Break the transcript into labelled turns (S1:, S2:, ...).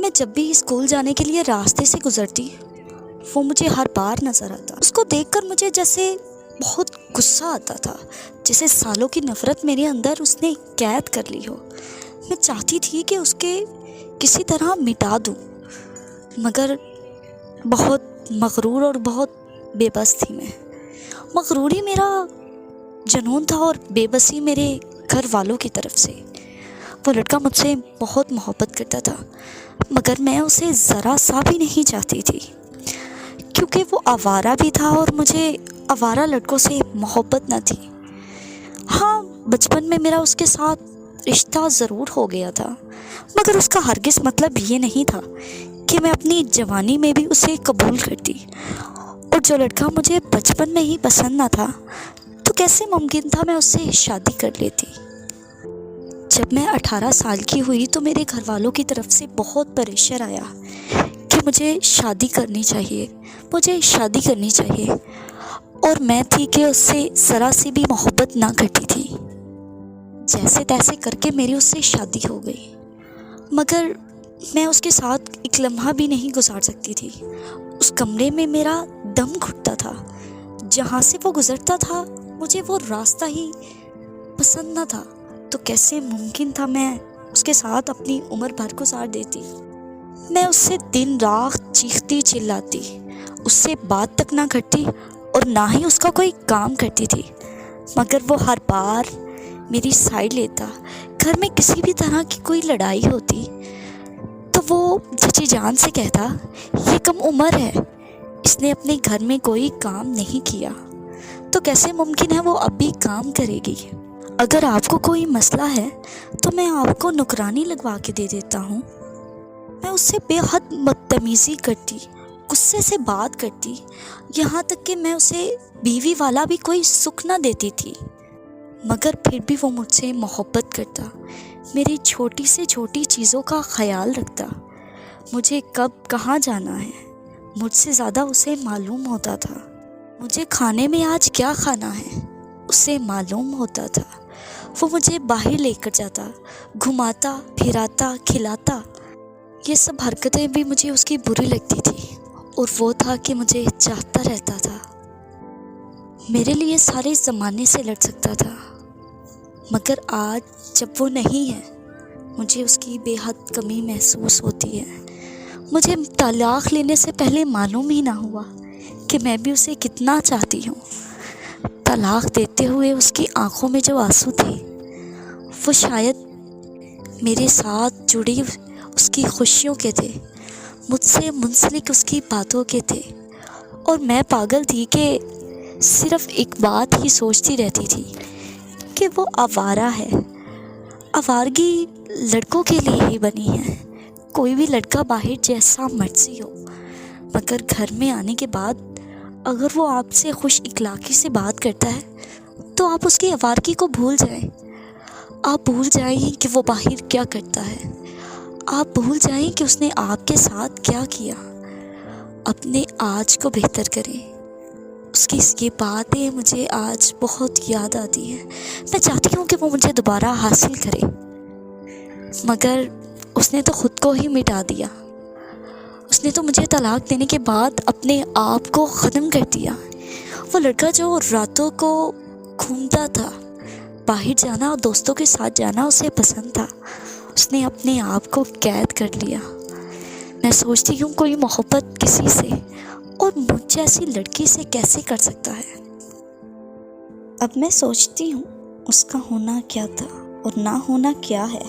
S1: میں جب بھی اسکول جانے کے لیے راستے سے گزرتی وہ مجھے ہر بار نظر آتا۔ اس کو دیکھ کر مجھے جیسے بہت غصہ آتا تھا، جیسے سالوں کی نفرت میرے اندر اس نے قید کر لی ہو۔ میں چاہتی تھی کہ اس کے کسی طرح مٹا دوں، مگر بہت مغرور اور بہت بے بس تھی میں۔ مغروری میرا جنون تھا اور بے بسی میرے گھر والوں کی طرف سے۔ وہ لڑکا مجھ سے بہت محبت کرتا تھا، مگر میں اسے ذرا سا بھی نہیں چاہتی تھی، کیونکہ وہ آوارہ بھی تھا اور مجھے آوارہ لڑکوں سے محبت نہ تھی۔ ہاں، بچپن میں میرا اس کے ساتھ رشتہ ضرور ہو گیا تھا، مگر اس کا ہرگز مطلب یہ نہیں تھا کہ میں اپنی جوانی میں بھی اسے قبول کرتی۔ اور جو لڑکا مجھے بچپن میں ہی پسند نہ تھا تو کیسے ممکن تھا میں اس سے شادی کر لیتی۔ جب میں 18 سال کی ہوئی تو میرے گھر والوں کی طرف سے بہت پریشر آیا کہ مجھے شادی کرنی چاہیے، اور میں تھی کہ اس سے ذرا سی بھی محبت نہ کرتی تھی۔ جیسے تیسے کر کے میری اس سے شادی ہو گئی، مگر میں اس کے ساتھ ایک لمحہ بھی نہیں گزار سکتی تھی۔ اس کمرے میں میرا دم گھٹتا تھا، جہاں سے وہ گزرتا تھا مجھے وہ راستہ ہی پسند نہ تھا، تو کیسے ممکن تھا میں اس کے ساتھ اپنی عمر بھر گزار دیتی۔ میں اس سے دن رات چیختی چلاتی، اس سے بات تک نہ کرتی اور نہ ہی اس کا کوئی کام کرتی تھی، مگر وہ ہر بار میری سائیڈ لیتا۔ گھر میں کسی بھی طرح کی کوئی لڑائی ہوتی تو وہ چچی جان سے کہتا، یہ کم عمر ہے، اس نے اپنے گھر میں کوئی کام نہیں کیا، تو کیسے ممکن ہے وہ اب بھی کام کرے گی؟ اگر آپ کو کوئی مسئلہ ہے تو میں آپ کو نوکرانی لگوا کے دے دیتا ہوں۔ میں اس سے بے حد بدتمیزی کرتی، غصے سے بات کرتی، یہاں تک کہ میں اسے بیوی والا بھی کوئی سکھ نہ دیتی تھی، مگر پھر بھی وہ مجھ سے محبت کرتا، میری چھوٹی سے چھوٹی چیزوں کا خیال رکھتا۔ مجھے کب کہاں جانا ہے مجھ سے زیادہ اسے معلوم ہوتا تھا، مجھے کھانے میں آج کیا کھانا ہے اسے معلوم ہوتا تھا۔ وہ مجھے باہر لے کر جاتا، گھماتا پھراتا کھلاتا۔ یہ سب حرکتیں بھی مجھے اس کی بری لگتی تھی، اور وہ تھا کہ مجھے چاہتا رہتا تھا، میرے لیے سارے زمانے سے لڑ سکتا تھا، مگر آج جب وہ نہیں ہے مجھے اس کی بے حد کمی محسوس ہوتی ہے۔ مجھے طلاق لینے سے پہلے معلوم ہی نہ ہوا کہ میں بھی اسے کتنا چاہتی ہوں۔ طلاق دیتے ہوئے اس کی آنکھوں میں جو آنسو تھے وہ شاید میرے ساتھ جڑی اس کی خوشیوں کے تھے، مجھ سے منسلک اس کی باتوں کے تھے، اور میں پاگل تھی کہ صرف ایک بات ہی سوچتی رہتی تھی کہ وہ آوارہ ہے۔ آوارگی لڑکوں کے لیے ہی بنی ہے، کوئی بھی لڑکا باہر جیسا مرضی ہو، مگر گھر میں آنے کے بعد اگر وہ آپ سے خوش اخلاقی سے بات کرتا ہے تو آپ اس کی آوارگی کو بھول جائیں۔ آپ بھول جائیں کہ وہ باہر کیا کرتا ہے، آپ بھول جائیں کہ اس نے آپ کے ساتھ کیا کیا۔ اپنے آج کو بہتر کریں۔ اس کی یہ باتیں مجھے آج بہت یاد آتی ہیں۔ میں چاہتی ہوں کہ وہ مجھے دوبارہ حاصل کرے، مگر اس نے تو خود کو ہی مٹا دیا۔ اس نے تو مجھے طلاق دینے کے بعد اپنے آپ کو ختم کر دیا۔ وہ لڑکا جو راتوں کو گھومتا تھا، باہر جانا اور دوستوں کے ساتھ جانا اسے پسند تھا، اس نے اپنے آپ کو قید کر لیا۔ میں سوچتی ہوں کوئی محبت کسی سے اور مجھ جیسی لڑکی سے کیسے کر سکتا ہے؟ اب میں سوچتی ہوں اس کا ہونا کیا تھا اور نہ ہونا کیا ہے۔